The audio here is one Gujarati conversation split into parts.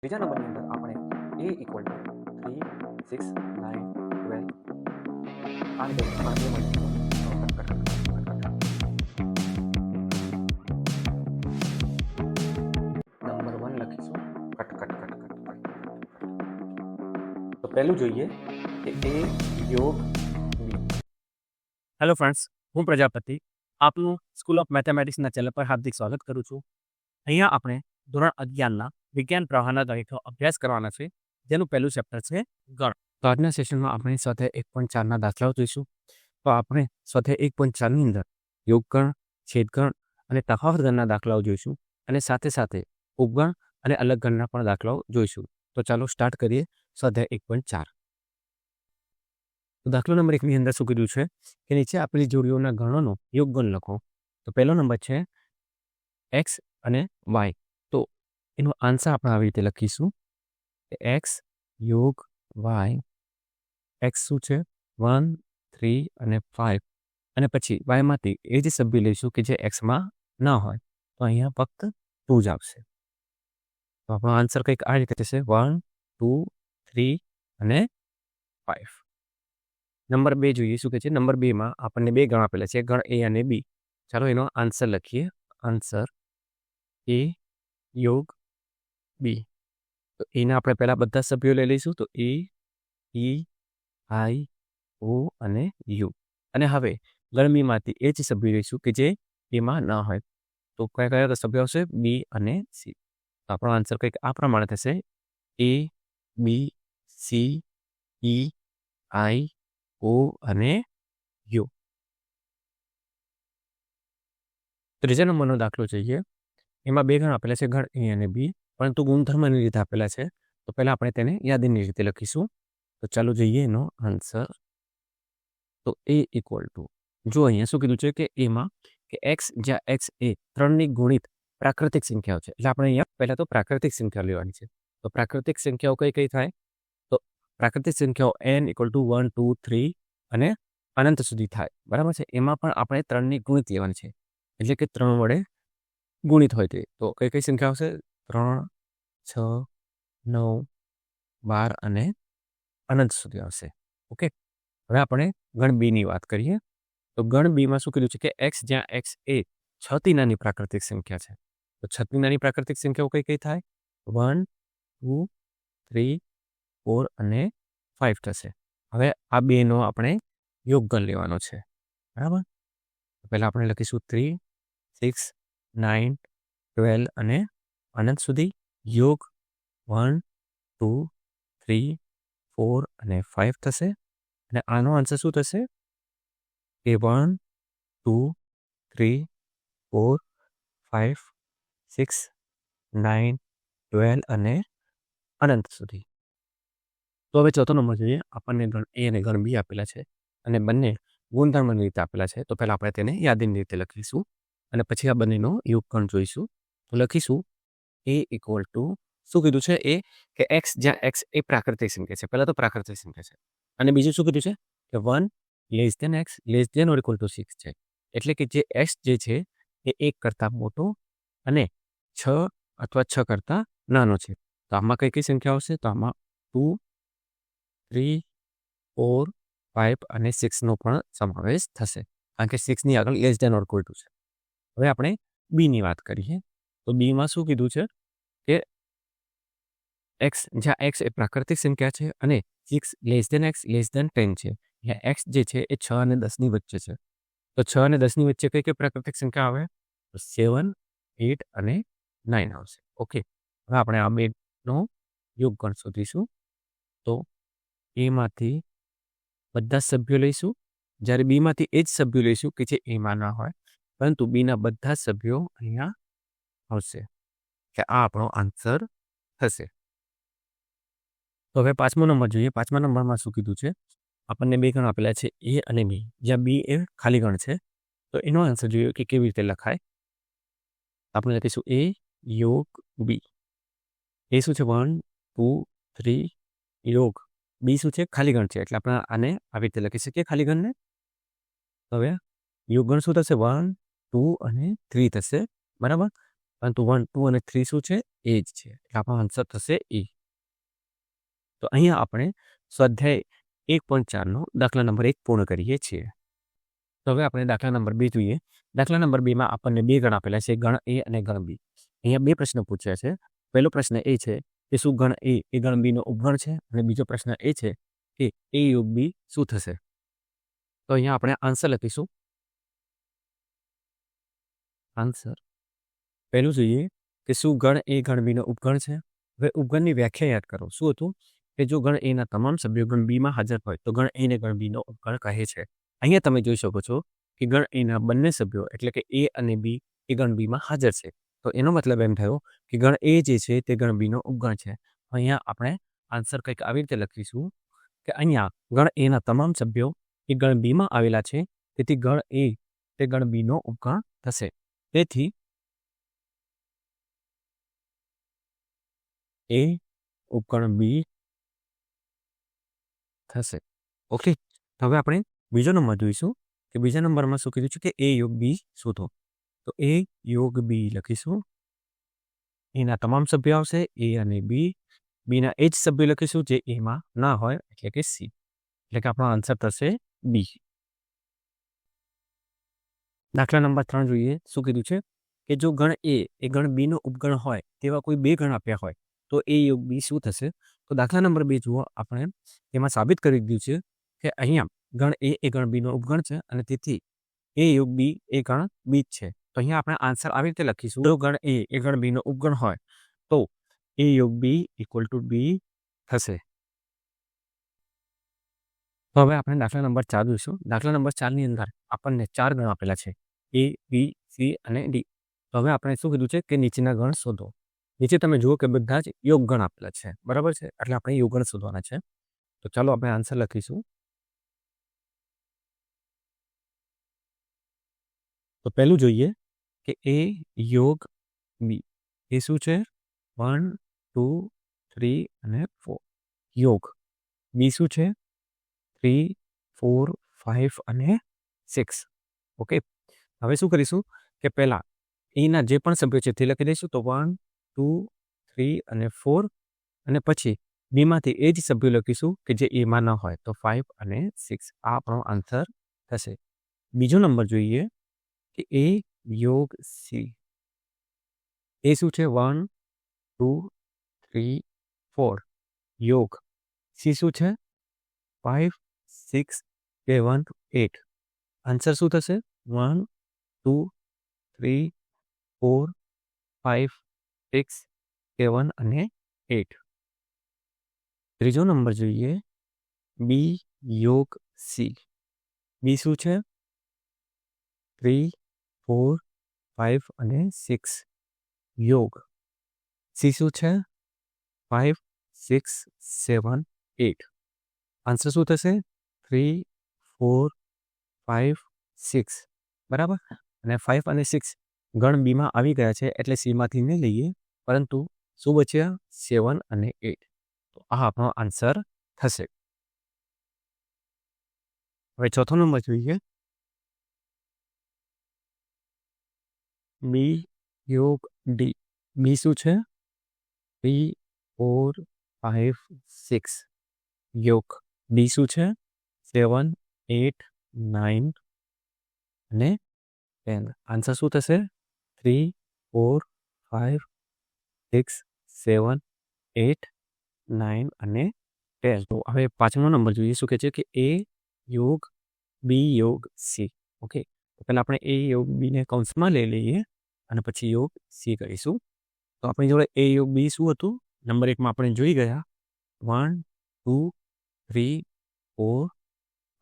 બીજા નંબરની અંદર આપણે a ઇક્વલ ટુ 3 6 9 12 આ રીતે પણ બે મળીશું નંબર 1 લખીશું cut cut cut cut cut તો પહેલું જોઈએ કે a યોગ b. હેલો ફ્રેન્ડ્સ, હું પ્રજાપતિ આપનું સ્કૂલ ઓફ મેથેમેટિક્સના ચેનલ પર હાર્દિક સ્વાગત કરું છું. અહીંયા આપણે ધોરણ 11ના વિજ્ઞાન પ્રવાહના દાખલો અભ્યાસ કરવાના છે, જેનું પહેલું ચેપ્ટર છે ગણ. તો આજના સેશનમાં આપણે સાથે 1.4ના દાખલાઓ જોઈશું. તો આપણે સાથે 1.4ની અંદર યોગગણ, છેદગણ અને તફાવત ગણના દાખલાઓ જોઈશું, અને સાથે સાથે ઉપગણ અને અલગ ગણના પણ દાખલાઓ જોઈશું. તો ચાલો સ્ટાર્ટ કરીએ સ્વાધ્યાય 1.4. તો દાખલો નંબર 1ની અંદર શું કીધું છે કે નીચે આપેલી જોડીઓના ગણોનો યોગગણ લખો. તો પહેલો નંબર છે એક્સ અને વાય. તો એનો આન્સર આપણે આવી રીતે લખીશું કે એક્સ યોગ વાય. એક્સ શું છે 1 3 અને 5, અને પછી વાયમાંથી એ જ સભ્ય લઈશું કે જે એક્સમાં ના હોય. તો અહીંયા ફક્ત 2 જ આવશે. તો આપણો આન્સર કંઈક આ રીતે થશે 1 2 3 અને 5. નંબર 2 જોઈએ શું કહે છે. નંબર 2માં આપણને બે ગણ આપેલા છે, ગણ એ અને બી. ચાલો એનો આન્સર લખીએ. આન્સર એ યોગ બી. તો એના આપણે પહેલાં બધા સભ્યો લઈ લઈશું. તો એ ઈ આઈ ઓ અને યુ. અને હવે ગણ બીમાંથી એ જ સભ્ય લઈશું કે જે એમાં ના હોય. તો કયા કયા સભ્યો આવશે? બી અને સી. તો આપણો આન્સર કંઈક આ પ્રમાણે થશે એ બી સી ઈ આઈ ઓ અને યુ. ત્રીજા નંબરનો દાખલો જોઈએ. એમાં બે ગણ આપેલા છે, ગણ એ અને બી, પરંતુ ગુણધર્મની રીતે આપેલા છે. તો પહેલાં આપણે તેને યાદીની રીતે લખીશું. તો ચાલો જોઈએ એનો આન્સર. તો એ ઇક્વલ ટુ, જો અહીંયા શું કીધું છે કે એમાં કે એક્સ જ્યાં એક્સ એ 3ની ગુણિત પ્રાકૃતિક સંખ્યાઓ છે. એટલે આપણે અહીંયા પહેલાં તો પ્રાકૃતિક સંખ્યા લેવાની છે. તો પ્રાકૃતિક સંખ્યાઓ કઈ કઈ થાય? તો પ્રાકૃતિક સંખ્યાઓ n ઇક્વલ ટુ 1 2 3 અને અનંત સુધી થાય, બરાબર છે. એમાં પણ આપણે 3ની ગુણિત લેવાની છે, એટલે કે 3 વડે ગુણિત હોય તે. તો કઈ કઈ સંખ્યા આવશે? 3 6 9 12 અને અનંત સુધી આવશે. ઓકે, હવે આપણે ગણ બીની વાત કરીએ. તો ગણ બીમાં શું કીધું છે કે એક્સ જ્યાં એક્સ એ 6થી નાની પ્રાકૃતિક સંખ્યા છે. તો 6થી નાની પ્રાકૃતિક સંખ્યાઓ કઈ કઈ થાય? 1 2 3 4 અને 5 થશે. હવે આ બેનો આપણે યોગગણ લેવાનો છે, બરાબર. પહેલાં આપણે લખીશું 3 6 9 12 અને અનંત સુધી યોગ 1 2 3 4 અને 5 થશે. અને આનો આન્સર શું થશે કે 1 2 3 4 5 6 9 12 અને અનંત સુધી. તો હવે ચોથો નંબર જોઈએ. આપણને ગણ એ અને ગણ બી આપેલા છે, અને બંને ગુણધર્મની રીતે આપેલા છે. તો પહેલાં આપણે તેને યાદીની રીતે લખીશું, અને પછી આ બંનેનો યોગગણ જોઈશું. તો લખીશું એ ઇક્વલ ટુ, શું કીધું છે એ કે એક્સ જ્યાં એક્સ એ પ્રાકૃતિક સંખ્યા છે. પહેલાં તો પ્રાકૃતિક સંખ્યા છે, અને બીજું શું કીધું છે કે 1 less than x less than or equal to 6 છે. એટલે કે જે એક્સ જે છે એ 1 કરતાં મોટો અને 6 અથવા 6 કરતાં નાનો છે. તો આમાં કઈ કઈ સંખ્યા આવશે? તો આમાં 2 3 4 5 અને 6નો પણ સમાવેશ થશે, કારણ કે 6ની આગળ less than or equal to છે. હવે આપણે બીની વાત કરીએ. તો બીમાં શું કીધું છે કે એક્સ જ્યાં એક્સ એ પ્રાકૃતિક સંખ્યા છે અને 6 less than x less than 10 છે. જ્યાં એક્સ જે છે એ 6 અને 10ની વચ્ચે છે. તો 6 અને 10ની વચ્ચે કઈ કઈ પ્રાકૃતિક સંખ્યા આવે? તો 7 8 અને 9 આવશે. ઓકે, હવે આપણે આ બેનો યોગગણ શોધીશું. તો એમાંથી બધા સભ્યો લઈશું, જ્યારે બીમાંથી એ જ સભ્યો લઈશું કે જે એમાં ના હોય, પરંતુ બીના બધા સભ્યો અહીંયા આવશે. કે આ આપણો આન્સર થશે. તો હવે 5મો નંબર જોઈએ. 5મા નંબરમાં શું કીધું છે? આપણને બે ગણ આપેલા છે એ અને બી, જ્યાં બી એ ખાલી ગણ છે. તો એનો આન્સર જોઈએ કે કેવી રીતે લખાય. આપણે લખીશું એ યોગ બી. એ શું છે? 1 2 3 યોગ બી શું છે? ખાલી ગણ છે, એટલે આપણે આને આવી રીતે લખી શકીએ ખાલી ગણને. હવે યોગગણ શું થશે? 1 2 અને 3 થશે, બરાબર. પરંતુ 1, 2 અને 3 શું છે? એ જ છે. એટલે આપણો આન્સર થશે એ. તો અહીંયા આપણે સ્વાધ્યાય 1.4નો દાખલા નંબર 1 પૂર્ણ કરીએ છીએ. તો હવે આપણે દાખલા નંબર 2 જોઈએ. દાખલા નંબર 2માં આપણને 2 ગણ આપેલા છે, ગણ A અને ગણ B. અહીંયા 2 પ્રશ્ન પૂછ્યા છે. પહેલો પ્રશ્ન એ છે કે શું ગણ A એ ગણ B નો ઉપગણ છે? અને બીજો પ્રશ્ન એ છે કે A યોગ B શું થશે? તો અહીંયા આપણે આન્સર લખીશું. આન્સર પહેલું જોઈએ કે શું ગણ A ગણ B નો ઉપગણ છે? હવે ઉપગણની વ્યાખ્યા યાદ કરો. શું હતું? કે જો ગણ A ના તમામ સભ્યો ગણ B માં હાજર હોય તો ગણ A ને ગણ B નો ઉપગણ કહે છે. અહીંયા તમે જોઈ શકો છો કે ગણ A ના બંને સભ્યો એટલે કે A અને B એ ગણ B માં હાજર છે. તો એનો મતલબ એમ થયો કે ગણ A જે છે તે ગણ B નો ઉપગણ છે. અહીંયા આપણે આન્સર કંઈક આવી રીતે લખીશું કે અહીંયા ગણ A ના તમામ સભ્યો એ ગણ B માં આવેલા છે, તેથી ગણ A તે ગણ B નો ઉપગણ થશે. તેથી A ઉપગણ B થશે. ઓકે, હવે આપણે બીજો નંબર જોઈશું કે બીજા નંબરમાં શું કીધું છે કે A યોગ B શોધો. તો A યોગ B લખીશું. એના તમામ સભ્યો આવશે A અને B. B ના એ જ સભ્યો લખીશું જે A માં ના હોય એટલે કે C. એટલે કે આપણો આન્સર થશે B. દાખલા નંબર 3 જોઈએ. શું કીધું છે કે જો ગણ A એ ગણ B નો ઉપગણ હોય તેવા કોઈ 2 ગણ આપ્યા હોય તો A યોગ B શું થશે? તો દાખલા નંબર 2 જુઓ, આપણે તેમાં સાબિત કરી દીધું છે કે અહીંયા ગણ A એ ગણ B નો ઉપગણ છે અને તેથી A યોગ B એ ગણ B જ છે. તો અહીંયા આપણે આન્સર આવી રીતે લખીશું. જો ગણ A એ ગણ B નો ઉપગણ હોય તો A યોગ B ઇક્વલ ટુ B થશે. તો હવે આપણે દાખલા નંબર 4 જોઈશું. દાખલા નંબર 4 ની અંદર આપણને 4 ગણ આપેલા છે, A, B, C અને D. તો હવે આપણે શું કીધું છે કે નીચેના ગણ શોધો. નીચે તમે જુઓ કે બધા જ યોગ ગણ આપેલા છે, બરાબર છે? એટલે આપણે યોગ ગણ શોધવાના છે. તો ચાલો આપણે આન્સર લખીશું. તો પહેલું જોઈએ કે A યોગ B એ શું છે? 1, 2, 3 અને 4 યોગ. B શું છે? 3, 4, 5 અને 6. ઓકે, હવે શું કરીશું કે પહેલા એના જે પણ સભ્યો છે તે લખી દઈશું. તો 1, 2, 3 અને 4 અને પછી B માંથી એ જ સભ્યો લખીશું કે જે A માં ન હોય તો 5 અને 6. આ આપણો આન્સર થશે. બીજો નંબર જોઈએ કે A યોગ C. એ શું છે? 1, 2, 3, 4 યોગ. C શું છે? 5, 6, 7, 8. આન્સર શું થશે? 1, 2, 3, 4, 5, 6, 7 અને 8. ત્રીજો નંબર જોઈએ B યોગ C. B શું છે? 3, 4, 5 અને 6 યોગ. C શું છે? 5, 6, 7, 8. આન્સર શું થશે? 3, 4, 5, 6. બરાબર. અને 5 અને 6 ગણ B માં આવી ગયા છે એટલે C માંથી નહીં લઈએ, પરંતુ શું બચ્યા? 7 અને 8. તો આ આપણો આન્સર થશે. હવે ચોથો નંબર જોઈએ. B યોગ D. B શું છે? 3, 4, 5, 6 યોગ. D શું છે? 7, 8, 9 અને 10. આન્સર શું થશે? 3, 4, 5, 6, 7, 8, 9 અને 10. તો હવે પાંચમો નંબર જોઈએ. શું કહે છે કે A યોગ B યોગ C. ઓકે, તો પહેલાં આપણે A યોગ B ને કૌંસમાં લઈ લઈએ અને પછી યોગ C કરીશું. તો આપણી જોડે A યોગ B શું હતું? નંબર 1માં આપણે જોઈ ગયા 1, 2, 3, 4,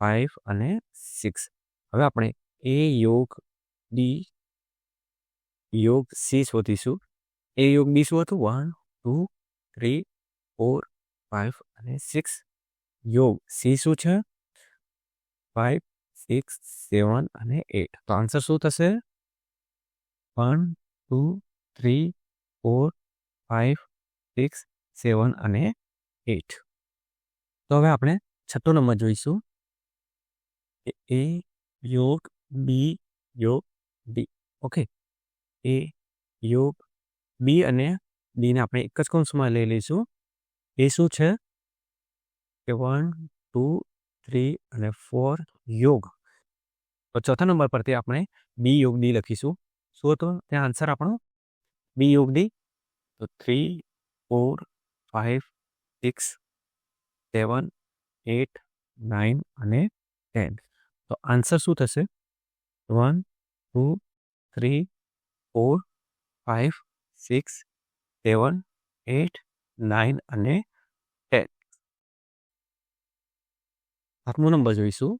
5 અને 6. હવે આપણે A યોગ D યોગ C શોધીશું. A યોગ B શું હતું? 1, 2, 3, 4, 5 અને 6 યોગ. C શું છે? 5, 6, 7 અને 8. તો આન્સર શું થશે? 1, 2, 3, 4, 5, 6, 7 અને 8. તો હવે આપણે છઠ્ઠો નંબર જોઈશું કે A યોગ B યોગ D. ઓકે, A યોગ બી અને ડીને આપણે એક જ કૌંસમાં લઈ લઈશું. એ શું છે કે 1 2 3 અને 4 યોગ. તો ચોથા નંબર પરથી આપણે બી યોગ ડી લખીશું. શું હતો ત્યાં આન્સર આપણો? બી યોગ ડી. તો 3 4 5 6 7 8 9 અને 10. તો આન્સર શું થશે? 1 2 3 4 5 6 7 8 9 અને 10. સાતમો નંબર જોઈશું.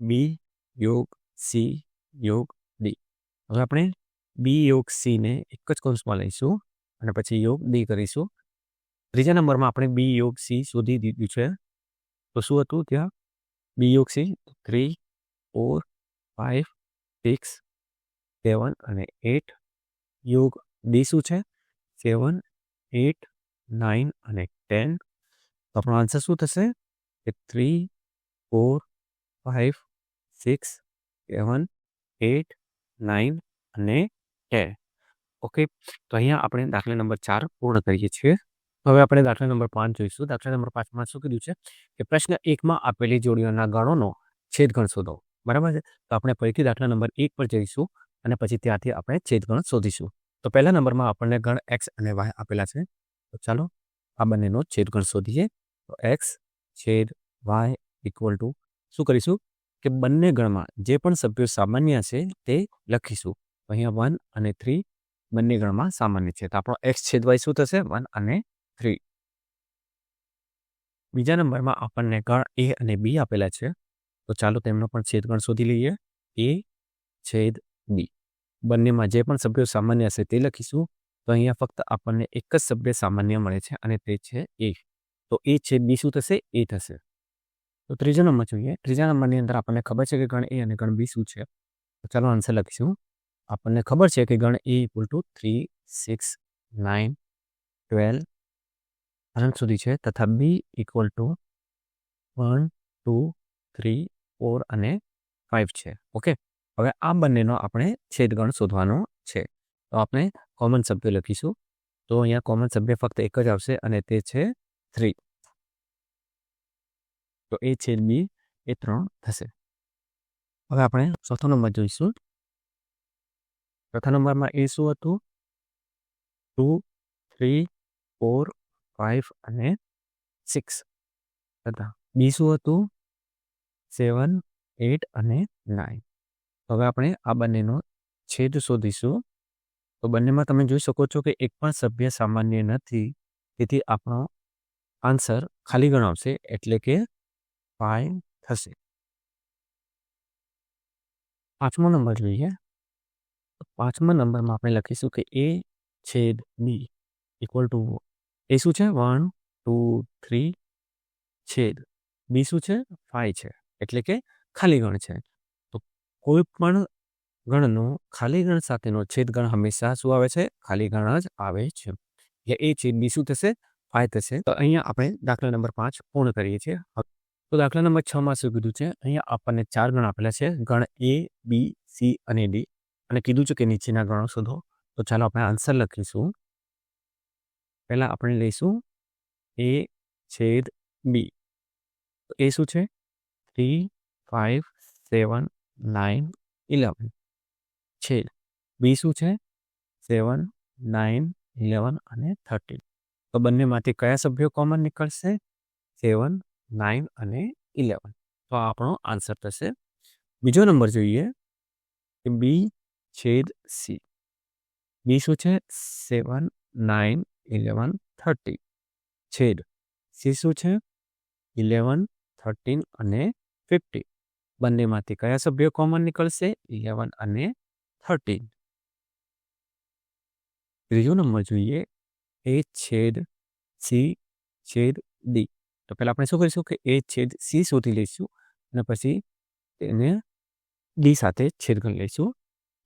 બી યોગ સી યોગ ડી. હવે આપણે બી યોગ સીને એક જ કૌંસમાં લઈશું અને પછી યોગ ડી કરીશું. ત્રીજા નંબરમાં આપણે બી યોગ સી શોધી દીધું છે. તો શું હતું ત્યાં? બી યોગ સી 3 4 5 6 7 અને 8. યોગ ડી શું છે? 7 8 9 અને 10. તો આપણો આન્સર શું થશે? 3 4 5 6 7 8 9 અને 10. ઓકે, તો અહીંયા આપણે દાખલા નંબર 4 પૂર્ણ કરીએ છીએ. હવે આપણે દાખલા નંબર 5 જોઈશું. દાખલા નંબર 5માં શું કીધું છે કે પ્રશ્ન 1માં આપેલી જોડીઓના ગણોનો છેદગણ શોધો. બરાબર છે? તો આપણે ફરીથી દાખલા નંબર 1 પર જઈશું અને પછી ત્યાંથી આપણે છેદગણ શોધીશું. તો પહેલા નંબરમાં આપણને ગણ એક્સ અને વાય આપેલા છે. તો ચાલો આ બંનેનો છેદગણ શોધીએ. તો એક્સ છેદ વાય ઇક્વલ ટુ શું કરીશું કે બંને ગણમાં જે પણ સભ્યો સામાન્ય છે તે લખીશું. તો અહીંયા 1 અને 3 બંને ગણમાં સામાન્ય છે. તો આપણો એક્સ છેદ વાય શું થશે? 1 અને 3. બીજા નંબરમાં આપણને ગણ એ અને બી આપેલા છે. તો ચાલો તેમનો પણ છેદગણ શોધી લઈએ. એ છેદ બી. બંનેમાં જે પણ સભ્યો સામાન્ય હશે તે લખીશું. તો અહીંયા ફક્ત આપણને એક જ સભ્ય સામાન્ય મળે છે અને તે છે એ. તો એ છેદ બી શું થશે? એ થશે. તો ત્રીજો નંબર જોઈએ. ત્રીજા નંબરની અંદર આપણને ખબર છે કે ગણ એ અને ગણ બી શું છે. તો ચાલો આન્સર લખીશું. આપણને ખબર છે કે ગણ એ ઇક્વલ ટુ 3 6 9 12 અનંત સુધી છે તથા બી ઇક્વલ ટુ 1 2 3 4 અને 5 છે. ઓકે, હવે આ બંનેનો આપણે છેદગણ શોધવાનો છે. તો આપણે કોમન સભ્ય લખીશું. તો અહીંયા કોમન સભ્ય ફક્ત એક જ આવશે અને તે છે 3. તો એ છેદ બી એ 3 થશે. હવે આપણે ચોથો નંબર જોઈશું. ચોથા નંબરમાં એ શું હતું? 2 3 4 5 અને 6 તથા બી શું હતું? 7 8 અને 9. હવે આપણે આ બંનેનો છેદ શોધીશું. તો બંનેમાં તમે જોઈ શકો છો કે એક પણ સભ્ય સામાન્ય નથી. તેથી આપણો આન્સર ખાલી ગણ આવશે એટલે કે 5 થશે. પાંચમો નંબર જોઈએ. પાંચમા નંબરમાં આપણે લખીશું કે એ છેદ બી ઇક્વલ ટુ એ શું છે? 1 2 3 છેદ બી શું છે? 5 છે એટલે કે ખાલી ગણ છે. તો કોઈ પણ ગણનો ખાલી ગણ સાથેનો છેદગણ હંમેશા શું આવે છે? ખાલી ગણ જ આવે છે. એ છેદ બી શું થશે? 5 થશે. તો અહીંયા આપણે દાખલા નંબર 5 પૂર્ણ કરીએ છીએ. તો દાખલા નંબર 6માં શું કીધું છે? અહીંયા આપણને 4 ગણ આપેલા છે. ગણ એ બી સી અને ડી અને કીધું છે કે નીચેના ગણો શોધો. તો ચાલો આપણે આન્સર લખીશું. પહેલા આપણે લઈશું એ છેદ બી. તો એ શું છે? 3 5 7 9 11 છેદ બી શું છે? 7 9 11 અને 13. તો બંનેમાંથી કયા સભ્યો કોમન નીકળશે? 7 9 અને 11. તો આપણો આન્સર થશે. બીજો નંબર જોઈએ કે બી છેદ સી. બી શું છે? 7 9 11 30 છેદ સી શું છે? 11 13 અને 50. બંનેમાંથી કયા સભ્યો કોમન નીકળશે? 11 અને 13. ત્રીજો નંબર જોઈએ એ છેદ સી છેદ ડી. તો પહેલા આપણે શું કરીશું કે એ છેદ સી શોધી લઈશું અને પછી તેને ડી સાથે છેદગણ લઈશું.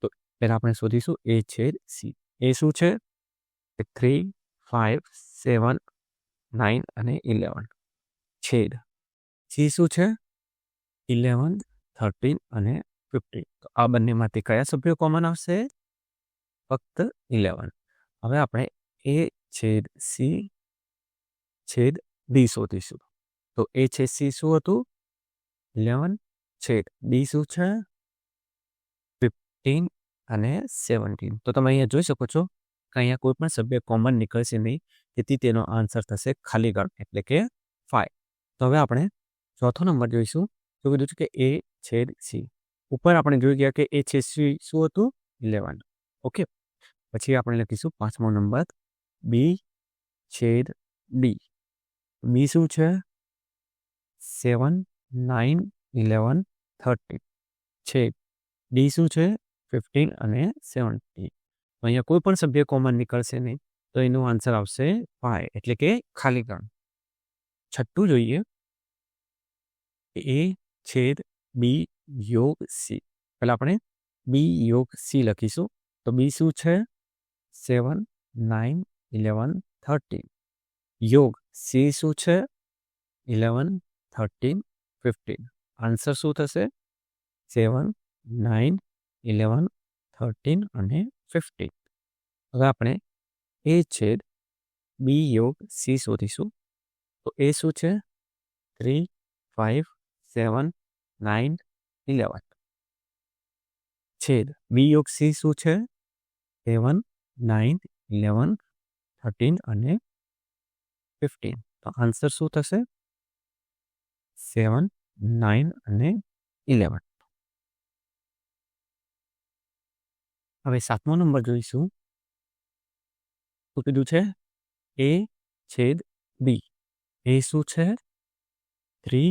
તો પહેલા આપણે શોધીશું એ છેદ સી. એ શું છે? 3 5 7 9 અને 11 છેદ સી શું છે? 11 13 અને 50. તો આ બંનેમાંથી કયા સભ્યો કોમન આવશે? ફક્ત 11. હવે આપણે A છેદ C છેદ D શોધીશું. તો A છેદ C શું હતું? 11 છેદ D શું છે? 15 અને 17. તો તમે અહીંયા જોઈ શકો છો કે અહીંયા કોઈ પણ સભ્ય કોમન નીકળશે નહીં, તેથી તેનો આન્સર થશે ખાલી ગણ એટલે કે 5. તો હવે આપણે ચોથો નંબર જોઈશું. તો કીધું છે કે A છેદ C. ઉપર આપણે જોઈ ગયા કે A છેદ C શું હતું? 11. ઓકે, પછી આપણે લખીશું પાંચમો નંબર B છેદ D. B શું છે? 7, 9, 11, 13 છેદ D શું છે? 15 અને 17. તો અહીંયા કોઈ પણ સભ્ય કોમન નીકળશે નહીં, તો એનો આન્સર આવશે 5 એટલે કે ખાલી ગણ. છઠ્ઠું જોઈએ, A છેદ B યોગ C. પહેલા આપણે B યોગ C લખીશું. તો B શું છે? 7, 9, 11, 13 યોગ C શું છે? 11, 13, 15. આન્સર શું થશે? 7, 9, 11, 13 અને 15. હવે આપણે A છેદ B યોગ C શોધીશું. તો A શું છે? 3, 5, 7, 9, 11 છેદ B યોગ C શું છે? 7, 9, 11, 13 અને 15. તો આન્સર શું થશે? 7, 9 અને 11. હવે સાતમો નંબર જોઈશું. તો કીધું છે A છેદ B. A શું છે? 3,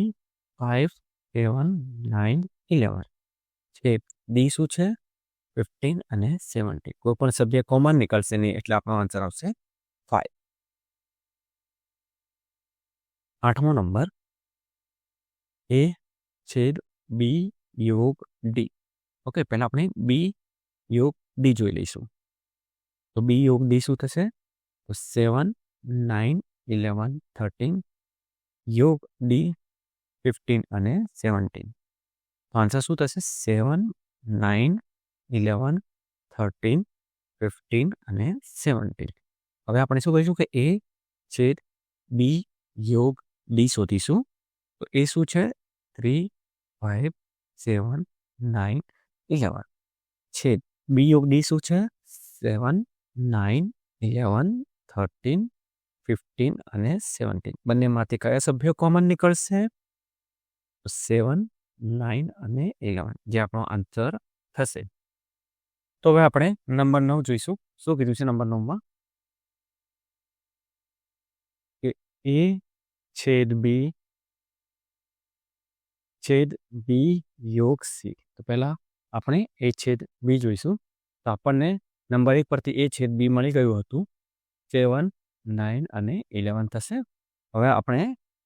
5, 7, 9, 11 છેદ D શું છે? 15 અને 17. કોઈ પણ સભ્ય કોમન નીકળશે નહીં એટલે આપણો આન્સર આવશે 5. આઠમો નંબર A છેદ B યોગ D. ઓકે, પહેલા આપણે B યોગ D જોઈ લઈશું. તો B યોગ D શું થશે? તો 7, 9, 11, 13 યોગ D 15 અને 17. તો આન્સર શું થશે? 7, 9, 11, 13, 15 અને 17. હવે આપણે શું કહીશું કે A છેદ B યોગ D શોધીશું. તો એ શું છે? 3, 5, 7, 9, 11 છેદ B યોગ D શું છે? 7, 9, 11, 13, 15 અને 17. બંનેમાંથી કયા સભ્યો કોમન નીકળશે? 7, 9 અને 11 જે આપણો આન્સર થશે. તો હવે આપણે નંબર 9 જોઈશું. શું કીધું છે નંબર 9માં? કે A છેદ B છેદ B યોગ C. તો પહેલા આપણે A છેદ B જોઈશું. તો આપણને નંબર 1 પરથી A છેદ B મળી ગયું હતું. 7, 9 અને 11 થશે. હવે આપણે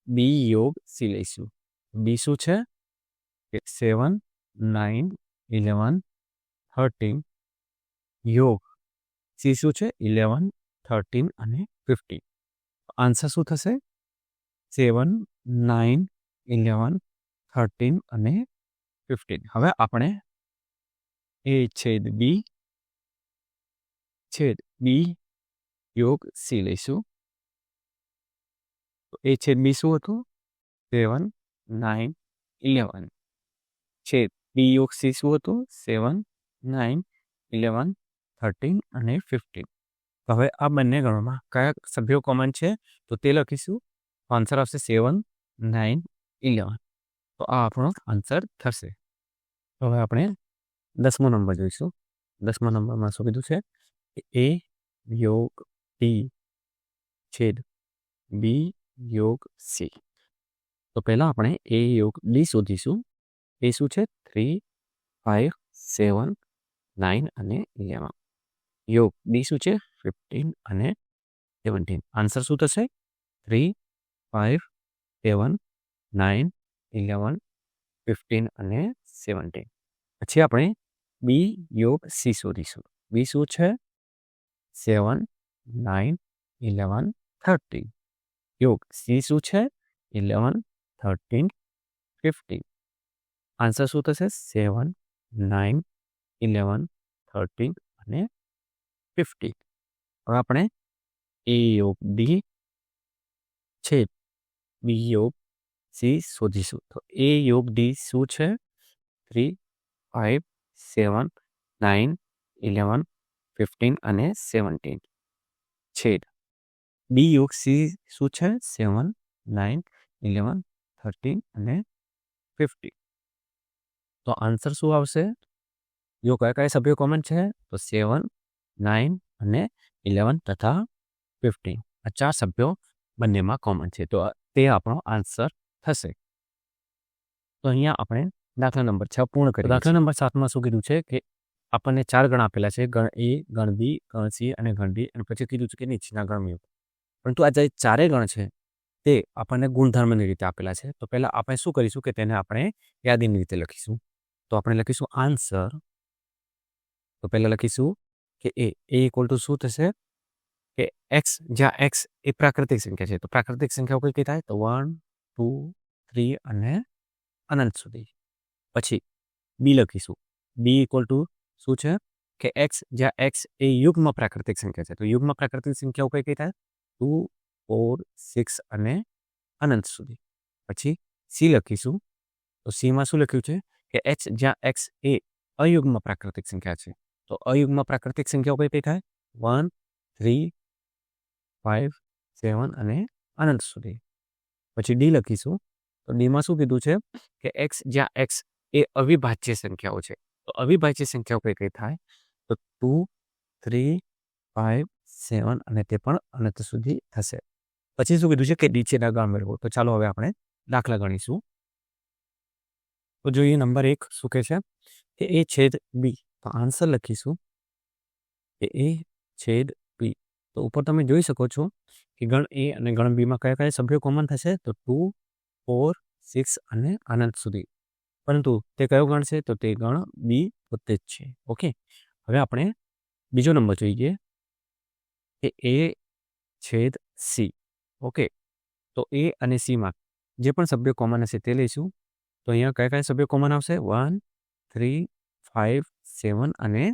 B યોગ C લઈશું. B શું છે? 7, 9, 11, 13 યોગ C શું છે? 11, 13 અને 15. આન્સર શું થશે? 7, 9, 11, 13 અને 15. હવે આપણે A છેદ B છેદ B યોગ C લઈશું. તો A છેદ B શું હતું? 7, 9, 11 છેદ B યોગ C શું હતું? 7, 9, 11, 13 અને 15. હવે આ બંને ગણોમાં કયા સભ્યો કોમન છે? તો તે લખીશું. આન્સર આવશે 7, 9, 11. તો આ આપણો આન્સર થશે. હવે આપણે 10મો નંબર જોઈશું. 10મા નંબરમાં શું કીધું છે? A યોગ D છેદ B યોગ C. તો પહેલા આપણે A યોગ D શોધીશું. એ શું છે? 3, 5, 7, 9 અને 11 યોગ D શું છે? 15 અને 17. આન્સર શું થશે? 3, 5, 7, 9, 11, 15 અને 17. પછી આપણે B યોગ C શોધીશું. B શું છે? 7, 9, 11, 13 યોગ C શું છે? 11, 13, 15. આન્સર શું થશે? 7, 9, 11, 13 અને 50. હવે આપણે એ યોગ ડી છેદ બી યોગ સી શોધીશું. તો એ યોગ ડી શું છે? 3, 5, 7, 9, 11, 15 અને 17 છેદ બી યોગ સી શું છે? 7, 9, 11, 13 અને 50. તો આન્સર શું આવશે? જો કયા કયા સભ્યો કોમન છે? તો 7, 9 અને 11 તથા 15. આ 4 સભ્યો બંનેમાં કોમન છે. તો તે આપણો આન્સર થશે. તો અહીંયા આપણે દાખલા નંબર 6 પૂર્ણ કરીએ. દાખલા નંબર 7માં શું કીધું છે કે આપણને 4 ગણ આપેલા છે, ગણ એ, ગણ બી, ગણ સી અને ગણ ડી, અને પછી કીધું છે કે નીચેના ગણ. પરંતુ આ જે 4 ગણ છે તે આપણને ગુણધર્મની રીતે આપેલા છે. તો પહેલા આપણે શું કરીશું કે તેને આપણે યાદીની રીતે લખીશું. તો આપણે લખીશું આન્સર. તો પહેલા લખીશું કે એ ઇક્વલ ટુ શું થશે કે એક્સ, જ્યાં એક્સ એ પ્રાકૃતિક સંખ્યા છે. તો પ્રાકૃતિક સંખ્યાઓ કઈ કઈ થાય? તો 1, 2, 3 અને અનંત સુધી. પછી બી લખીશું. બી ઇક્વલ ટુ શું છે કે એક્સ, જ્યાં એક્સ એ યુગ્મ પ્રાકૃતિક સંખ્યા છે. તો યુગ્મ પ્રાકૃતિક સંખ્યાઓ કઈ કઈ થાય? 2, 4, 6 અને અનંત સુધી. પછી સી લખીશું. તો સીમાં શું લખ્યું છે કે એક્સ, જ્યાં એક્સ એ અયુગ્મ પ્રાકૃતિક સંખ્યા છે. તો અયુગ્મ પ્રાકૃતિક સંખ્યાઓ કઈ કઈ થાય? 1, 3, 5, 7 અને અનંત સુધી. પછી ડી લખીશું. તો ડીમાં શું કીધું છે કે એક્સ, જ્યાં એક્સ એ અવિભાજ્ય સંખ્યાઓ છે. તો અવિભાજ્ય સંખ્યાઓ કઈ કઈ થાય? તો 2, 3, 5, 7 અને તે પણ અનંત સુધી થશે. પછી શું કીધું છે કે નીચેના ગણ મેળવો. તો ચાલો હવે આપણે દાખલા ગણીશું. તો જોઈએ નંબર 1 શું કહે છે કે એ છેદ બી. તો આન્સર લખીશું કે એ છેદ બી. તો ઉપર તમે જોઈ શકો છો કે ગણ એ અને ગણ બીમાં કયા કયા સભ્યો કોમન થશે? તો 2, 4, 6 અને અનંત સુધી. પરંતુ તે કયો ગણ છે? તો તે ગણ બી પોતે જ છે. ઓકે, હવે આપણે બીજો નંબર જોઈએ કે એ છેદ સી. ઓકે, તો એ અને સીમાં જે પણ સભ્યો કોમન હશે તે લઈશું. તો અહીંયા કયા કયા સભ્યો કોમન આવશે? 1, 3, 5, 7 અને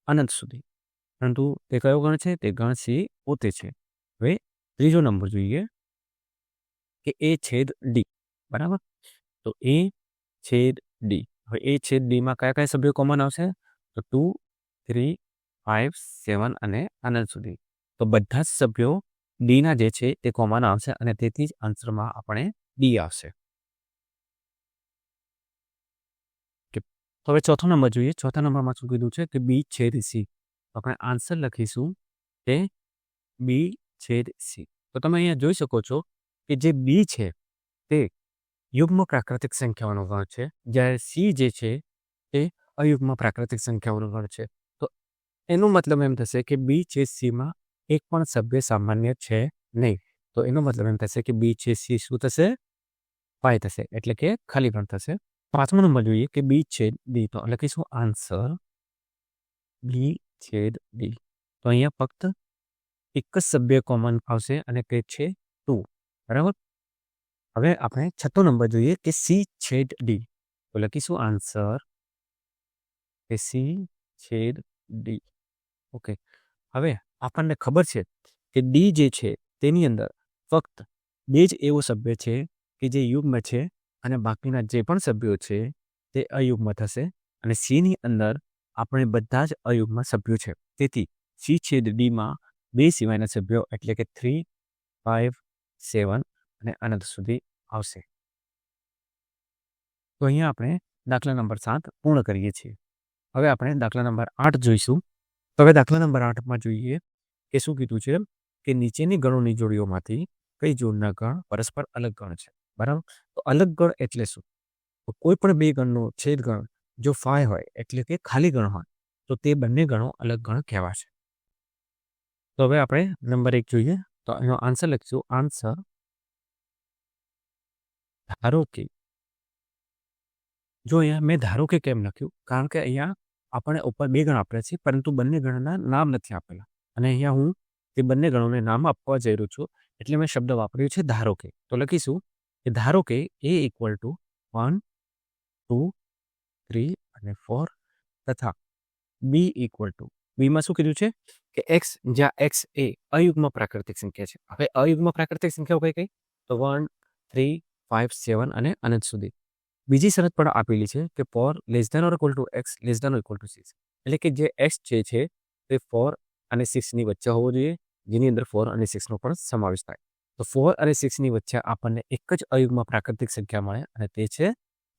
અનંત સુધી. પરંતુ તે કયો ગણ છે? તે ગણ સી પોતે છે. હવે ત્રીજો નંબર જોઈએ કે એ છેદ ડી. બરાબર, તો એ છેદ ડી. હવે એ છેદ ડીમાં કયા કયા સભ્યો કોમન આવશે? તો 2, 3, 5, 7 અને અનંત સુધી. તો બધા જ સભ્યો ડીના જે છે તે કોમન આવશે અને તેથી જ આન્સરમાં આપણે ડી આવશે. હવે ચોથો નંબર જોઈએ. ચોથા નંબરમાં શું કીધું છે કે બી છેદ સી. તો આપણે આન્સર લખીશું કે બી છેદ સી. તો તમે અહીંયા જોઈ શકો છો કે જે બી છે તે યુગ્મ પ્રાકૃતિક સંખ્યાઓનો ગણ છે, જ્યારે સી જે છે તે અયુગ્મ પ્રાકૃતિક સંખ્યાઓનો ગણ છે. તો એનો મતલબ એમ થશે કે બી છેદ સીમાં એક પણ સભ્ય સામાન્ય છે નહીં. તો એનો મતલબ એમ થશે કે બી છેદ સી શું થશે? 5 થશે, એટલે કે ખાલી ગણ થશે. પાંચમો નંબર જોઈએ કે બી છેદ ડી. તો લખીશું આન્સર બી છેદ ડી. તો અહીંયા ફક્ત એક જ સભ્ય કોમન આવશે અને તે છે 2. બરાબર. હવે આપણે છઠ્ઠો નંબર જોઈએ કે સી છેદ ડી. તો લખીશું આન્સર કે સી છેદ ડી. ઓકે, હવે આપણને ખબર છે કે ડી જે છે તેની અંદર ફક્ત 2 જ એવો સભ્ય છે કે જે યુગ્મ છે અને બાકીના જે પણ સભ્યો છે તે અયુગ્મ થશે. અને સીની અંદર આપણે બધા જ અયુગ્મ સભ્યો છે. તેથી સી છેદ ડીમાં 2 સિવાયના સભ્યો એટલે કે 3, 5, 7 અને અનંત સુધી આવશે. તો અહીંયા આપણે દાખલા નંબર 7 પૂર્ણ કરીએ છીએ. હવે આપણે દાખલા નંબર 8 જોઈશું. તો હવે દાખલા નંબર 8માં જોઈએ કે શું કીધું છે કે નીચેની ગણોની જોડીઓમાંથી કઈ જોડના ગણ પરસ્પર અલગ ગણ છે. બરાબર, તો અલગ ગણ એટલે શું? તો કોઈ પણ બે ગણનો છેદ ગણ જો 5 હોય એટલે કે ખાલી ગણ હોય તો તે બંને ગણો અલગ ગણ કહેવાશે. તો હવે આપણે નંબર 1 જોઈએ. તો એનો આન્સર લખીશું આન્સર ધારો કે. જો અહીંયા મેં ધારો કે કેમ લખ્યું? કારણ કે અહીંયા આપણે ઉપર 2 ગણ આપેલા છે પરંતુ બંને ગણના નામ નથી આપેલા, અને અહીંયા હું તે બંને ગણોને નામ આપવા જઈ રહ્યો છું એટલે મેં શબ્દ વાપર્યો છે ધારો કે. તો લખીશું કે ધારો કે એ ઇક્વલ ટુ 1, 2, 3 અને 4 તથા બી ઇક્વલ ટુ બીમાં શું કીધું છે કે એક્સ, જ્યાં એક્સ એ અયુગ્મ પ્રાકૃતિક સંખ્યા છે. હવે અયુગ્મ પ્રાકૃતિક સંખ્યાઓ કઈ કઈ? તો 1, 3, 5, 7 અને અનંત સુધી. બીજી શરત પણ આપેલી છે કે four less than or equal to x less than or equal to 6. એટલે કે જે એક્સ છે તે 4 અને 6 ની વચ્ચે હોવો જોઈએ, જેની અંદર 4 અને 6 નો પણ સમાવેશ થાય. તો 4 અને 6 ની વચ્ચે આપણને એક જ અયુગ્મ પ્રાકૃતિક સંખ્યા મળે અને તે છે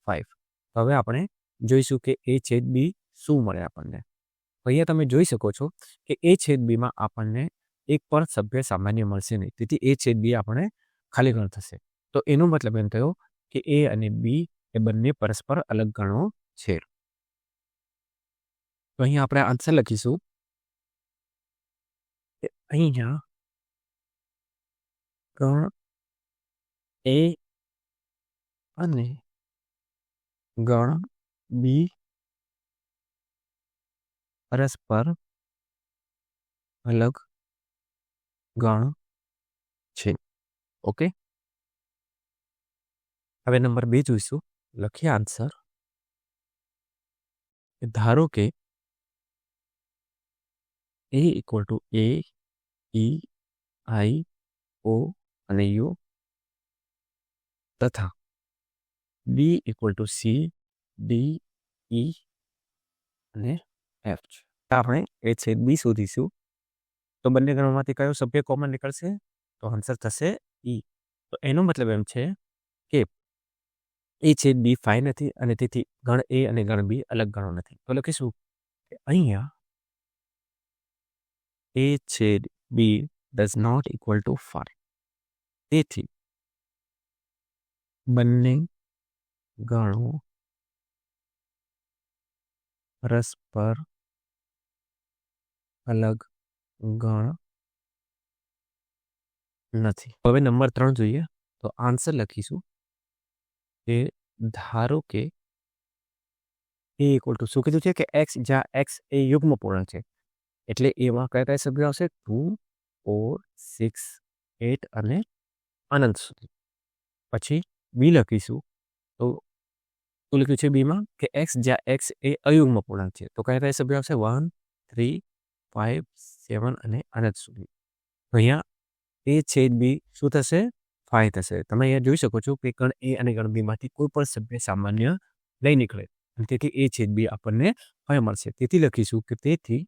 5. હવે આપણે જોઈશું કે એ છેદ બી શું મળે આપણને. અહીંયા તમે જોઈ શકો છો કે એ છેદ બીમાં આપણને એક પણ સભ્ય સામાન્ય મળશે નહીં. તેથી એ છેદ બી આપણે ખાલી ગણ થશે. તો એનો મતલબ એમ થયો કે એ અને બી એ બંને પરસ્પર અલગ ગણો છે. તો અહીંયા આપણે આન્સર લખીશું કે અહીંયા ગણ એ અને ગણ બી પરસ્પર અલગ ગણ છે. ઓકે, હવે નંબર 2 જોઈશું. લખીએ આન્સર. ધારો કે એ ઇક્વલ ટુ એ, ઈ, આઈ, ઓ અને યુ તથા બી ઇક્વલ ટુ સી, ડી, ઈ અને એફ છે. આપણે એ છેદ બી શોધીશું. તો બંને ગણોમાંથી કયો સભ્ય કોમન નીકળશે? તો આન્સર થશે ઈ. તો એનો મતલબ એમ છે કે એ છેદ બી 5 નથી અને તેથી ગણ એ અને ગણ બી અલગ ગણો નથી. તો લખીશું કે અહીંયા એ છેદ બી ડઝ નોટ ઇક્વલ ટુ 5. તેથી બંને ગણો પરસ્પર અલગ ગણ નથી. હવે નંબર 3 જોઈએ. તો આન્સર લખીશું કે ધારો કે એ ઇક્વલ ટુ શું કીધું છે કે એક્સ, જ્યાં એક્સ એ યુગ્મ પૂર્ણાંક છે. એટલે એમાં કયા કયા સભ્યો આવશે? 2, 4, 6, 8 અને અનંત સુધી. પછી બી લખીશું. તો શું લખ્યું છે બીમાં કે એક્સ, જ્યાં એક્સ એ અયુગ્મ પૂર્ણાંક છે. તો કયા કયા સભ્યો આવશે? 1, 3, 5, 7 અને અનંત સુધી. અહીંયા એ છેદ બી શું થશે? 5 થશે. તમે અહીંયા જોઈ શકો છો કે ગણ એ અને ગણ બી માંથી કોઈ પણ સભ્ય સામાન્ય નહીં નીકળે અને તેથી એ છેદ બી આપણને 5 મળશે. તેથી લખીશું કે તેથી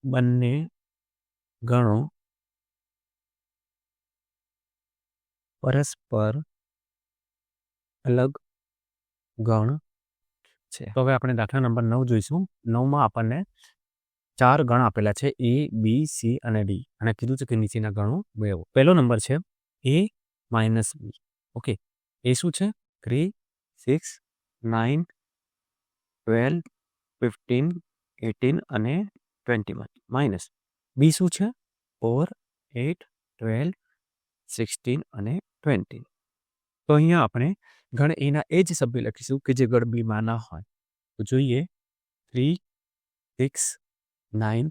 બંને ગણો પરસ્પર અલગ ગણ છે. તો હવે આપણે દાખલા નંબર 9 જોઈશું. 9માં આપણને 4 ગણ આપેલા છે, એ, બી, સી અને ડી, અને કીધું છે કે નીચેના ગણો મેળવો. પહેલો નંબર છે એ માઇનસ બી. ઓકે, એ શું છે? 3, 6, 9, 12, 15, 18 અને 21 માઇનસ બી શું છે? 4, 8, 12, 16 અને 20. તો અહીંયા આપણે ગણ એના એ જ સભ્ય લખીશું કે જે ગણ બીમાં ના હોય. તો જોઈએ 3, 6, 9,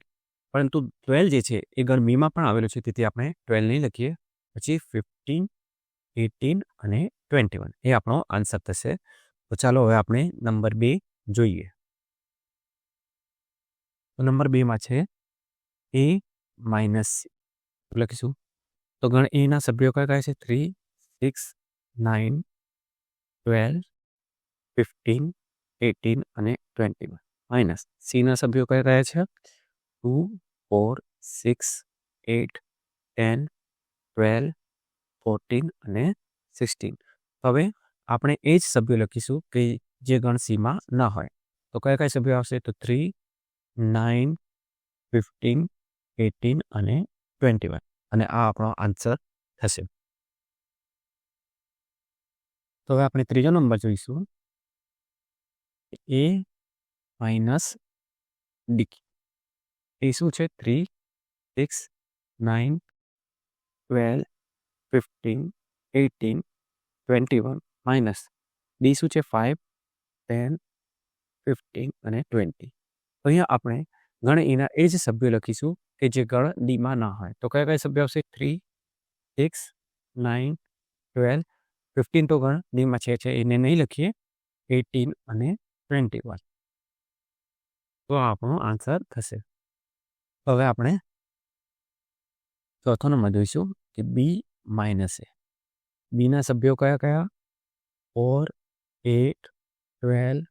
પરંતુ 12 જે છે એ ગણ બીમાં પણ આવેલો છે, તેથી આપણે 12 નહીં લખીએ. પછી 15, 18 અને 21 એ આપણો આન્સર થશે. તો ચાલો હવે આપણે નંબર 2 જોઈએ. તો નંબર 2માં છે એ માઇનસ સી. લખીશું. તો ગણ એના સભ્યો કયા કયા છે? 3, 6, 9, 12, 15, 18 અને 21 માઇનસ સીના સભ્યો કયા કયા છે? 2, 4, 6, 8, 10, 12, 14 અને 16. હવે આપણે એ જ સભ્યો લખીશું કે જે ગણ સીમાં ના હોય. તો કયા કયા સભ્યો આવશે? તો 3, 9, 15, 18 અને 21 અને આ આપણો આન્સર થશે. તો હવે આપણે ત્રીજો નંબર જોઈશું. એ માઇનસ ડી. એ શું છે? 3, 6, 9, 12, 15, 18, 21 માઇનસ ડી શું છે? 5, 10, 15 અને 20. તો અહીંયા આપણે ગણ એના એ જ સભ્યો લખીશું કે જે ગણ ડીમાં ના હોય. તો કયા કયા સભ્યો આવશે? 3, 6, 9, 12, 15 તો ગણ ડીમાં છે એને નહીં લખીએ. 18 અને 21. તો આ આપણો આન્સર થશે. હવે આપણે ચોથો નંબર જોઈશું કે બી માઇનસ એ. બીના સભ્યો કયા કયા? 4, 8, 12,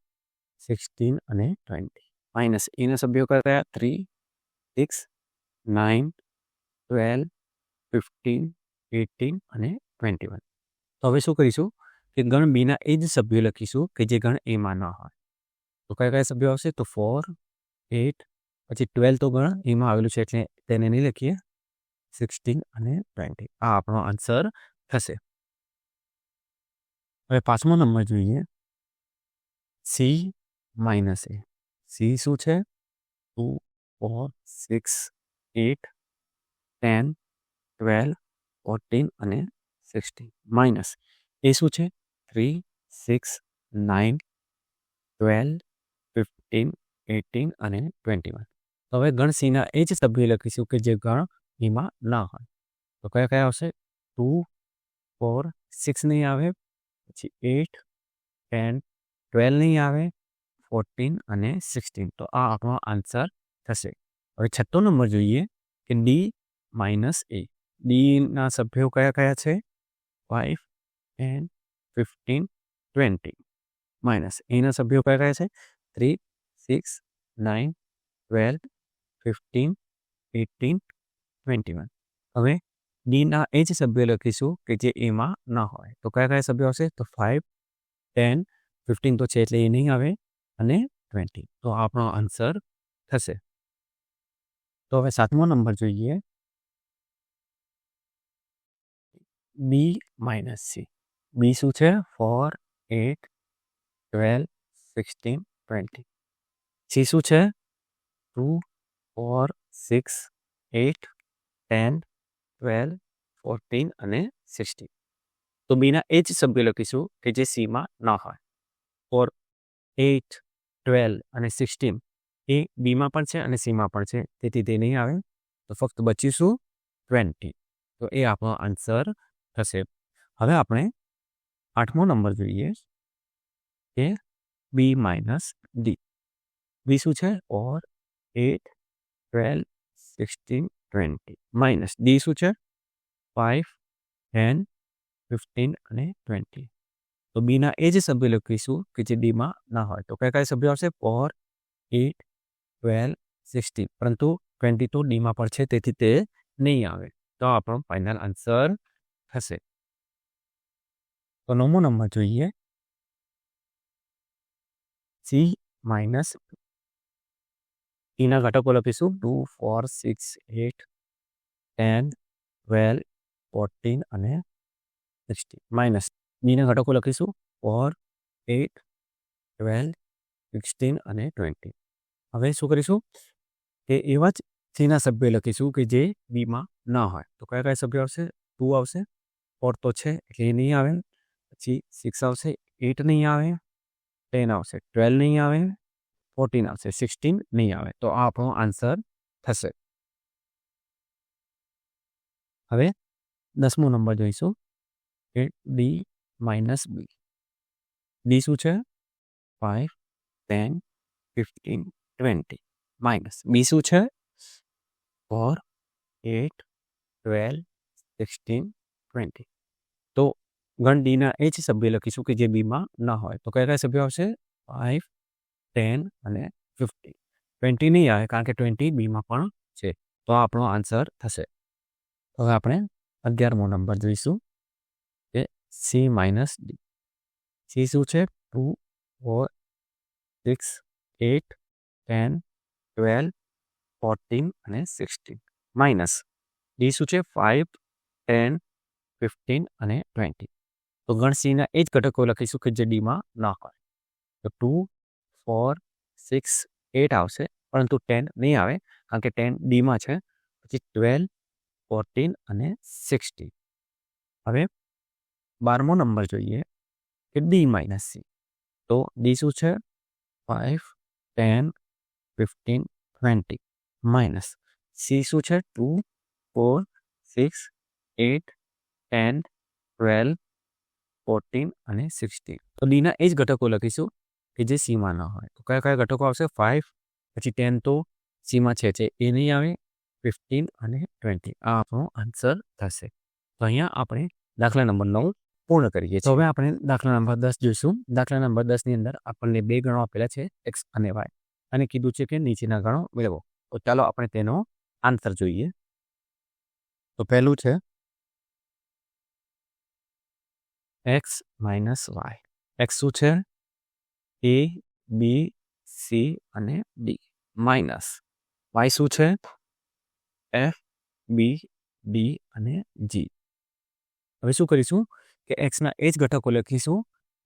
16 અને 20. માઇનસ એના સભ્યો કયા કયા? 3, 6, 9, 12, 15, 18 અને 21. તો હવે શું કરીશું કે ગણ બીના એ જ સભ્યો લખીશું કે જે ગણ એમાં ન હોય. તો કયા કયા સભ્યો આવશે? તો 4, 8, પછી 12 તો ગણ એમાં આવેલું છે એટલે તેને નહીં લખીએ. 16 અને 20. આ આપણો આન્સર થશે. હવે પાંચમો નંબર જોઈએ સી માઇનસ એ. સી શું છે? 2, 4, 6, 8, 10, 12, 14 અને 16. માઇનસ એ શું છે? 3, 6, 9, 12, 15, 18 અને 21. તો હવે ગણ સીના એ જ સભ્યો લખીશું કે જે ગણ એમાં ના હોય. તો કયા કયા આવશે? 2, 4, 6 નહીં આવે, પછી 8, 10, 12 નહીં આવે, 14 અને 16. તો આ આપણો આન્સર થશે. હવે છઠ્ઠો નંબર જોઈએ કે ડી માઇનસ એ. ડીના સભ્યો કયા કયા છે? 5, 10, 15, 20. માઇનસ એના સભ્યો કયા કયા છે? 3, 6, 9, 12, 15, 18, 21. હવે ડીના એ જ સભ્યો લખીશું કે જે એમાં ના હોય. તો કયા કયા સભ્યો આવશે? તો 5, 10, 15 તો છે એટલે એ નહીં આવે, અને 20. તો આપણો આન્સર થશે. તો હવે સાતમો નંબર જોઈએ બી માઇનસ સી. બી શું છે? 4, 8, 12, 16, 20. સી શું છે? 2, 4, 6, 8, 10, 12, 14 અને 16. તો બીના એ જ સભ્યો લખીશું કે જે સીમાં ના હોય. 4, 8, 12 અને 16 એ બીમાં પણ છે અને સીમાં પણ છે, તેથી તે નહીં આવે. તો ફક્ત બચીશું 20. તો એ આપણો આન્સર થશે. હવે આપણે આઠમો નંબર જોઈએ કે બી માઇનસ ડી. બી શું છે? 4, 8, 12, 16, 20. માઇનસ ડી શું છે? 5, 10, 15 અને 20. તો બીના એ જ સભ્ય લખીશું કે જે ડીમાં ના હોય. તો કયા કયા સભ્યો આવશે? 4, 8, 12, 16. પરંતુ 20 તો ડીમાં પણ છે, તેથી તે નહીં આવે. તો આપણો ફાઇનલ આન્સર થશે. તો નવમો નંબર જોઈએ સી માઇનસ એના ઘટકો લખીશું 2, 4, 6, 8, 10, 12, 14 અને 16. માઇનસ બીના ઘટકો લખીશું 4, 8, 12, 16 અને 20. હવે શું કરીશું કે એવા જ સીના સભ્યો લખીશું કે જે બીમાં ના હોય. તો કયા કયા સભ્યો આવશે? 2 આવશે, 4 તો છે એટલે એ નહીં આવે, પછી 6 આવશે, 8 નહીં આવે, 10 આવશે, 12 નહીં આવે, 14 આવશે, 16 નહીં આવે. તો આ આપણો આન્સર થશે. હવે 10મો નંબર જોઈશું કે ડી માઇનસ બી. ડી શું છે? 5, 10, 15, 20. માઇનસ બી શું છે? 4, 8, 12, 16, 20. તો ગણ ડીના એ જ સભ્ય લખીશું કે જે બીમાં ના હોય. તો કયા કયા સભ્યો આવશે? 5, 10 અને 15. 20 નહીં આવે કારણ કે 20 બીમાં પણ છે. તો આ આપણો આન્સર થશે. હવે આપણે 11મો નંબર જોઈશું કે સી માઇનસ ડી. સી શું છે? 2, 4, 6, 8, 10, 12, 14 અને 16. માઇનસ ડી શું છે? 5, 10, 15 અને 20. તો ગણ સીના એ જ ઘટકો લખીશું કે જે ડીમાં ના હોય. તો 2, 4, 6, 8 આવશે, પરંતુ 10 નહીં આવે કારણ કે 10 ડીમાં છે. પછી 12, 14 અને 16. હવે 12મો નંબર જોઈએ કે ડી માઇનસ સી. તો ડી શું છે? 5, 10, 15, 20. માઇનસ સી શું છે? 2, 4, 6, 8, 10, 12, 14 અને 16. તો ડીના એ જ ઘટકો લખીશું કે જે સીમાં ન હોય. તો કયા કયા ઘટકો આવશે? 5, પછી 10 તો સીમાં છે એ નહીં આવે, 15 અને 20 આ આપણો આન્સર થશે. તો અહીંયા આપણે દાખલા નંબર 9 પૂર્ણ કરીએ છીએ. તો હવે આપણે દાખલા નંબર 10 જોઈશું. દાખલા નંબર 10 ની અંદર આપણને બે ગણો આપેલા છે x અને y અને કીધું છે કે નીચેના ગણો મેળવો. તો ચાલો આપણે તેનો આન્સર જોઈએ. તો પહેલું છે x માઇનસ y. x શું છે? a b c અને d માઇનસ y શું છે? f b d અને g. હવે શું કરીશું કે x ના એ જ ઘટકો લખીશું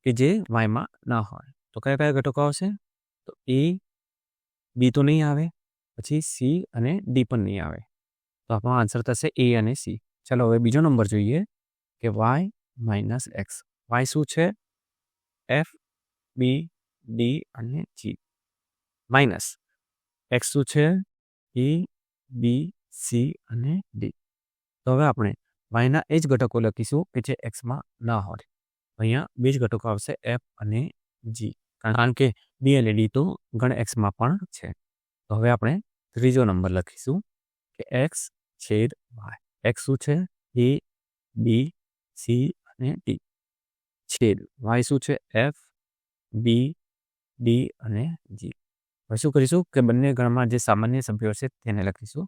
કે જે y માં ના હોય. તો કયા કયા ઘટકો આવશે? તો a b તો નહીં આવે, પછી c અને d પણ નહીં આવે. તો આપણો આન્સર થશે a અને c. ચાલો હવે બીજો નંબર જોઈએ કે y માઇનસ x. y શું છે? f b d અને g માઇનસ x શું છે? e b c અને d. તો હવે આપણે y ના એ જ ઘટકો લખીશું કે જે x માં ના હોય. અહીંયા બે જ ઘટકો આવશે f અને g, કારણ કે b અને d તો ગણ x માં પણ છે. તો હવે આપણે ત્રીજો નંબર લખીશું કે x છેદ y. x શું છે? a b c અને d છેદ y શું છે? f b d અને g. હવે શું કરીશું કે બંને ગણમાં જે સામાન્ય સભ્યો છે તેને લખીશું.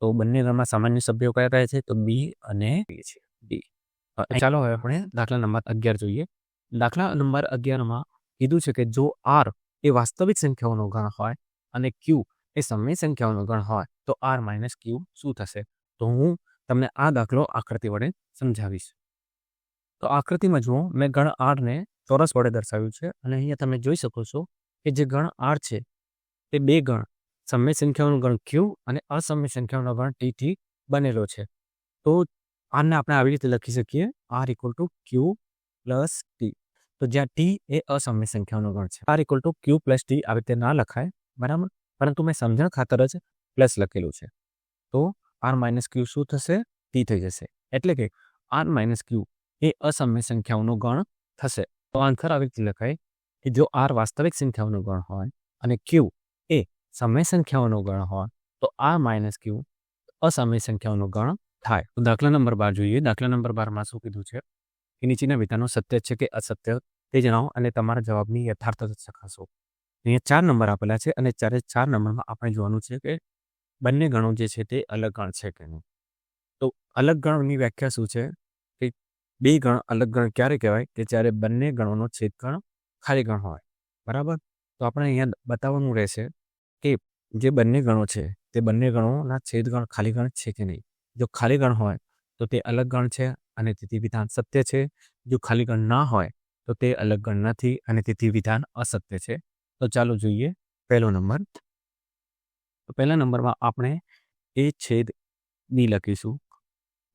તો બંને ગણમાં સામાન્ય સભ્યો કયા કયા છે? તો b અને d. ચાલો હવે આપણે દાખલા નંબર 11 જોઈએ. દાખલા નંબર 11માં કીધું છે કે જો r એ વાસ્તવિક સંખ્યાઓનો ગણ હોય અને q એ સમય સંખ્યાઓનો ગણ હોય તો r માઇનસ q શું થશે? તો હું તમને આ દાખલો આકૃતિ વડે સમજાવીશ. તો આકૃતિમાં જુઓ, મેં ગણ r ને ચોરસ વડે દર્શાવ્યું છે અને અહીંયા તમે જોઈ શકો છો કે જે ગણ r છે તે બે ગણ સમય સંખ્યાઓનો ગણ q અને અસમય સંખ્યાઓનો ગણ t થી બનેલો છે. તો આને આપણે આવી રીતે લખી શકીએ r equal to q plus t. તો જ્યાં t એ અસમય સંખ્યાઓનો ગણ છે, r equal to q plus t આવી રીતે ના લખાય, બરાબર, પરંતુ મેં સમજણ ખાતર જ પ્લસ લખેલું છે. તો r માઇનસ q શું થશે? t થઈ જશે. એટલે કે r માઇનસ q એ અસમય સંખ્યાઓનો ગણ થશે. તો આન્સર આવી રીતે લખાય કે જો r વાસ્તવિક સંખ્યાઓનો ગણ હોય અને q એ સમય સંખ્યાઓનો ગણ હોય તો r માઇનસ q અસમય સંખ્યાઓનો ગણ થાય. તો દાખલા નંબર 12 જોઈએ. દાખલા નંબર 12માં શું કીધું છે કે નીચેના વિધાનો સત્ય છે કે અસત્ય તે જણાવો અને તમારા જવાબની યથાર્થતા ચકાસો. અહીંયા 4 નંબર આપેલા છે અને 4 નંબરમાં આપણે જોવાનું છે કે બંને ગણો જે છે તે અલગ ગણ છે કે નહીં. તો અલગ ગણની વ્યાખ્યા શું છે કે બે ગણ અલગ ગણ ક્યારે કહેવાય કે જ્યારે બંને ગણોનો છેદગણ ખાલી ગણ હોય, બરાબર. તો આપણે અહીંયા બતાવવાનું રહેશે કે જે બંને ગણો છે તે બંને ગણોના છેદગણ ખાલી ગણ છે કે નહીં. જો ખાલી ગણ હોય તો તે અલગ ગણ છે અને તેથી વિધાન સત્ય છે. જો ખાલી ગણ ના હોય તો તે અલગ ગણ નથી અને તેથી વિધાન અસત્ય છે. તો ચાલો જોઈએ પહેલો નંબર. તો પહેલા નંબરમાં આપણે a છેદ b લખીશું,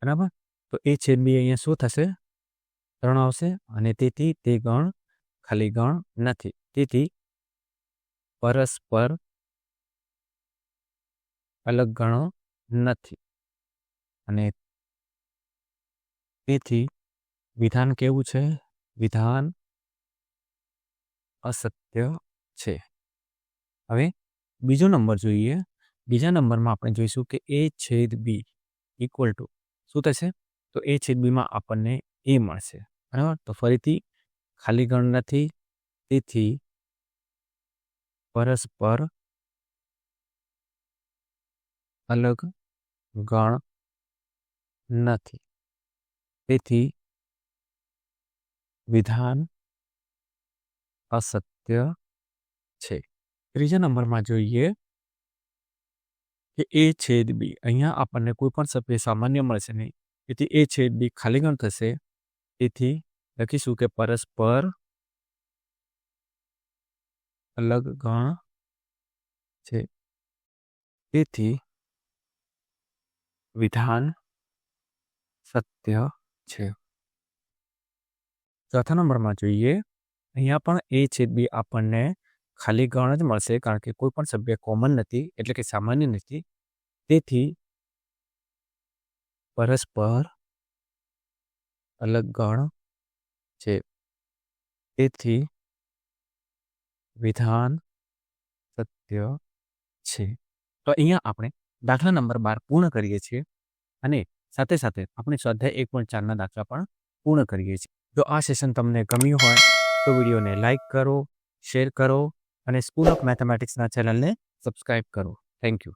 બરાબર. તો a છેદ b અહીંયા શું થશે? 3 આવશે અને તેથી તે ગણ ખાલી ગણ નથી. તેથી પરસ્પર અલગ ગણો નથી અને તેથી વિધાન કેવું છે? વિધાન અસત્ય છે. હવે બીજો નંબર જોઈએ. બીજા નંબરમાં આપણે જોઈશું કે a છેદ b ઇક્વલ ટુ શું થશે? તો a છેદ b માં આપણને a મળશે, બરાબર. તો ફરીથી ખાલી ગણ નથી, તેથી પરસ્પર અલગ ગણ નથી. તેથી વિધાન અસત્ય છે. ત્રીજા નંબરમાં જોઈએ કે a છેદ b. અહીંયા આપણને કોઈ પણ સભ્ય સામાન્ય મળશે નહીં, તેથી a છેદ b ખાલી ગણ થશે. તેથી લખીશું કે પરસ્પર અલગ ગણ છે. તેથી વિધાન સત્ય છે. ચોથા નંબરમાં જોઈએ. અહીંયા પણ a છેદ b આપણને ખાલી ગણ જ મળશે, કારણ કે કોઈ પણ સભ્ય કોમન નથી, એટલે કે સામાન્ય નથી. તેથી પરસ્પર અલગ ગણ છે. તેથી વિધાન સત્ય છે. તો અહીંયા આપણે દાખલા નંબર 12 પૂર્ણ કરીએ છીએ અને સાથે સાથે આપણે સ્વાધ્યાય 1.4ના દાખલા પણ પૂર્ણ કરીએ છીએ. જો આ સેશન તમને ગમ્યું હોય તો વિડીયોને લાઈક કરો, શેર કરો અને સ્કૂલ ઓફ મેથેમેટિક્સના ચેનલને સબસ્ક્રાઇબ કરો. Thank you.